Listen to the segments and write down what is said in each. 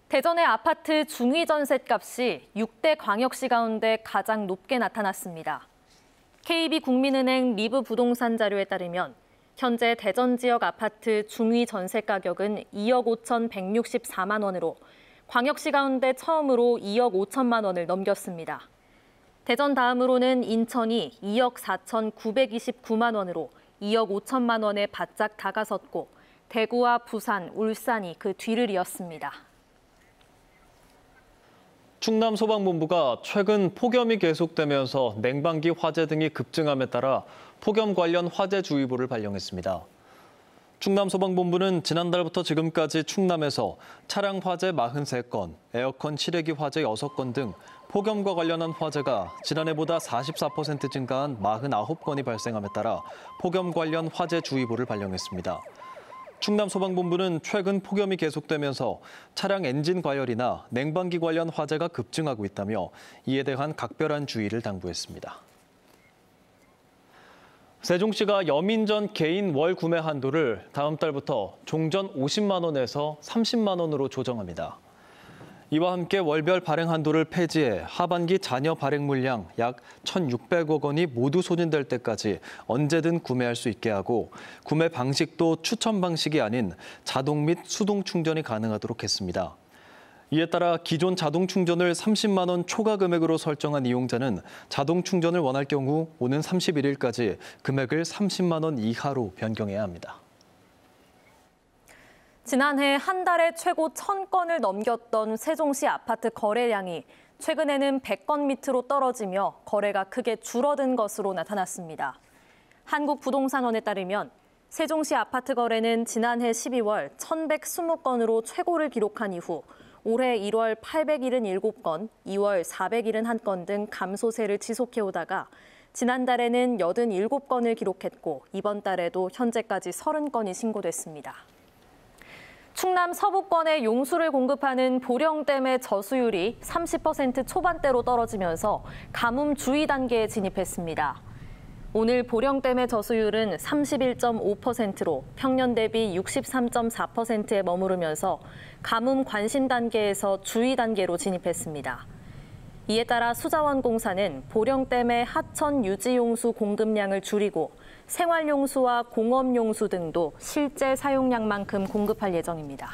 대전의 아파트 중위 전셋값이 6대 광역시 가운데 가장 높게 나타났습니다. KB국민은행 리브 부동산 자료에 따르면 현재 대전 지역 아파트 중위 전세 가격은 2억 5,164만 원으로 광역시 가운데 처음으로 2억 5천만 원을 넘겼습니다. 대전 다음으로는 인천이 2억 4,929만 원으로 2억 5천만 원에 바짝 다가섰고 대구와 부산, 울산이 그 뒤를 이었습니다. 충남소방본부가 최근 폭염이 계속되면서 냉방기 화재 등이 급증함에 따라 폭염 관련 화재주의보를 발령했습니다. 충남소방본부는 지난달부터 지금까지 충남에서 차량 화재 43건, 에어컨 실외기 화재 6건 등 폭염과 관련한 화재가 지난해보다 44% 증가한 49건이 발생함에 따라 폭염 관련 화재주의보를 발령했습니다. 충남소방본부는 최근 폭염이 계속되면서 차량 엔진 과열이나 냉방기 관련 화재가 급증하고 있다며 이에 대한 각별한 주의를 당부했습니다. 세종시가 여민전 개인 월 구매 한도를 다음 달부터 종전 50만 원에서 30만 원으로 조정합니다. 이와 함께 월별 발행 한도를 폐지해 하반기 잔여 발행 물량 약 1,600억 원이 모두 소진될 때까지 언제든 구매할 수 있게 하고 구매 방식도 추천 방식이 아닌 자동 및 수동 충전이 가능하도록 했습니다. 이에 따라 기존 자동 충전을 30만 원 초과 금액으로 설정한 이용자는 자동 충전을 원할 경우 오는 31일까지 금액을 30만 원 이하로 변경해야 합니다. 지난해 한 달에 최고 1,000건을 넘겼던 세종시 아파트 거래량이 최근에는 100건 밑으로 떨어지며 거래가 크게 줄어든 것으로 나타났습니다. 한국부동산원에 따르면 세종시 아파트 거래는 지난해 12월 1,120건으로 최고를 기록한 이후 올해 1월 877건, 2월 471건 등 감소세를 지속해오다가 지난달에는 87건을 기록했고 이번 달에도 현재까지 30건이 신고됐습니다. 충남 서부권에 용수를 공급하는 보령댐의 저수율이 30% 초반대로 떨어지면서 가뭄 주의 단계에 진입했습니다. 오늘 보령댐의 저수율은 31.5%로 평년 대비 63.4%에 머무르면서 가뭄 관심 단계에서 주의 단계로 진입했습니다. 이에 따라 수자원공사는 보령댐의 하천 유지용수 공급량을 줄이고 생활용수와 공업용수 등도 실제 사용량만큼 공급할 예정입니다.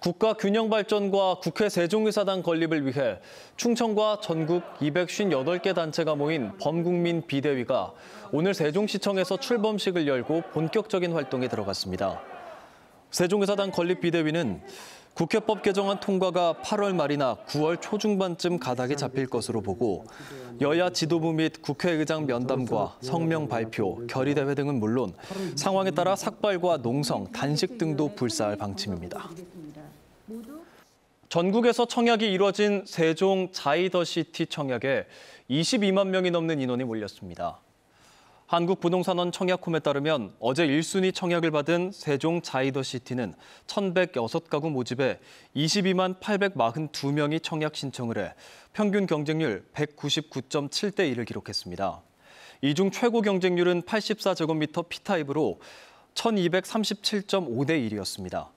국가 균형 발전과 국회 세종의사당 건립을 위해 충청과 전국 258개 단체가 모인 범국민 비대위가 오늘 세종시청에서 출범식을 열고 본격적인 활동에 들어갔습니다. 세종의사당 건립 비대위는 국회법 개정안 통과가 8월 말이나 9월 초중반쯤 가닥이 잡힐 것으로 보고 여야 지도부 및 국회의장 면담과 성명 발표, 결의대회 등은 물론 상황에 따라 삭발과 농성, 단식 등도 불사할 방침입니다. 전국에서 청약이 이뤄진 세종 자이더시티 청약에 22만 명이 넘는 인원이 몰렸습니다. 한국부동산원 청약홈에 따르면 어제 1순위 청약을 받은 세종 자이더시티는 1,106가구 모집에 22만 842명이 청약 신청을 해 평균 경쟁률 199.7대 1을 기록했습니다. 이 중 최고 경쟁률은 84제곱미터 P타입으로 1,237.5대 1이었습니다.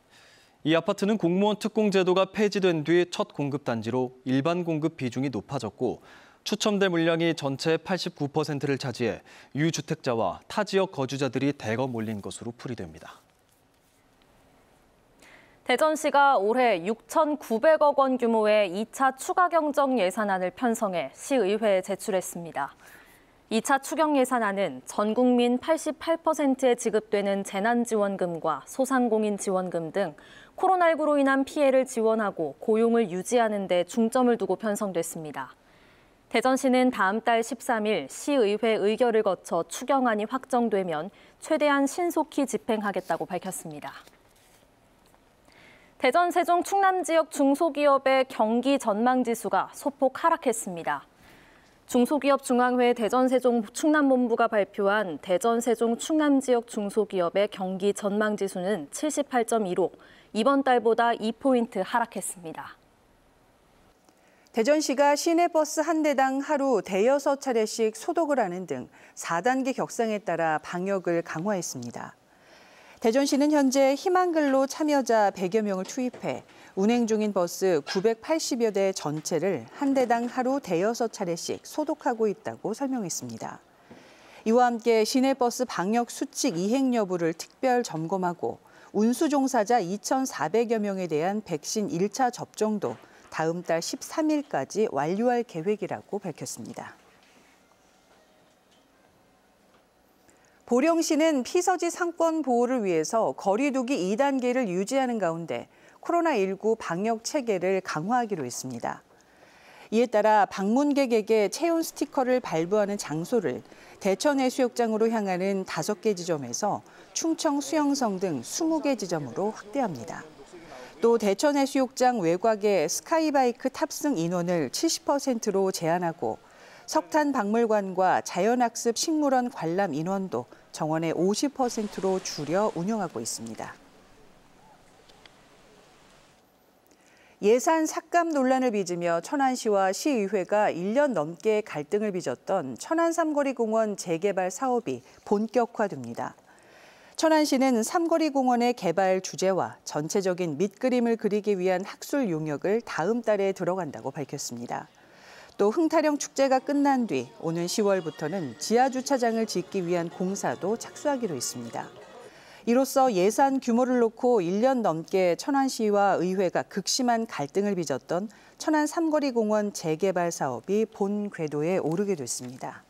이 아파트는 공무원 특공 제도가 폐지된 뒤 첫 공급 단지로 일반 공급 비중이 높아졌고 추첨대 물량이 전체의 89%를 차지해 유주택자와 타 지역 거주자들이 대거 몰린 것으로 풀이됩니다. 대전시가 올해 6,900억 원 규모의 2차 추가 경정 예산안을 편성해 시의회에 제출했습니다. 2차 추경 예산안은 전 국민 88%에 지급되는 재난지원금과 소상공인 지원금 등 코로나19로 인한 피해를 지원하고 고용을 유지하는 데 중점을 두고 편성됐습니다. 대전시는 다음 달 13일 시의회 의결을 거쳐 추경안이 확정되면 최대한 신속히 집행하겠다고 밝혔습니다. 대전, 세종, 충남 지역 중소기업의 경기 전망지수가 소폭 하락했습니다. 중소기업 중앙회 대전, 세종, 충남본부가 발표한 대전, 세종, 충남 지역 중소기업의 경기 전망지수는 78.2로 이번 달보다 2포인트 하락했습니다. 대전시가 시내버스 한 대당 하루 대여섯 차례씩 소독을 하는 등 4단계 격상에 따라 방역을 강화했습니다. 대전시는 현재 희망근로 참여자 100여 명을 투입해 운행 중인 버스 980여 대 전체를 한 대당 하루 대여섯 차례씩 소독하고 있다고 설명했습니다. 이와 함께 시내버스 방역 수칙 이행 여부를 특별 점검하고 운수 종사자 2,400여 명에 대한 백신 1차 접종도 다음 달 13일까지 완료할 계획이라고 밝혔습니다. 보령시는 피서지 상권 보호를 위해서 거리 두기 2단계를 유지하는 가운데 코로나19 방역 체계를 강화하기로 했습니다. 이에 따라 방문객에게 체온 스티커를 발부하는 장소를 대천해수욕장으로 향하는 5개 지점에서 충청 수영성 등 20개 지점으로 확대합니다. 또 대천해수욕장 외곽의 스카이바이크 탑승 인원을 70%로 제한하고 석탄박물관과 자연학습 식물원 관람 인원도 정원의 50%로 줄여 운영하고 있습니다. 예산 삭감 논란을 빚으며 천안시와 시의회가 1년 넘게 갈등을 빚었던 천안 삼거리공원 재개발 사업이 본격화됩니다. 천안시는 삼거리공원의 개발 주제와 전체적인 밑그림을 그리기 위한 학술 용역을 다음 달에 들어간다고 밝혔습니다. 또 흥타령 축제가 끝난 뒤 오는 10월부터는 지하주차장을 짓기 위한 공사도 착수하기로 했습니다. 이로써 예산 규모를 놓고 1년 넘게 천안시와 의회가 극심한 갈등을 빚었던 천안 삼거리공원 재개발 사업이 본 궤도에 오르게 됐습니다.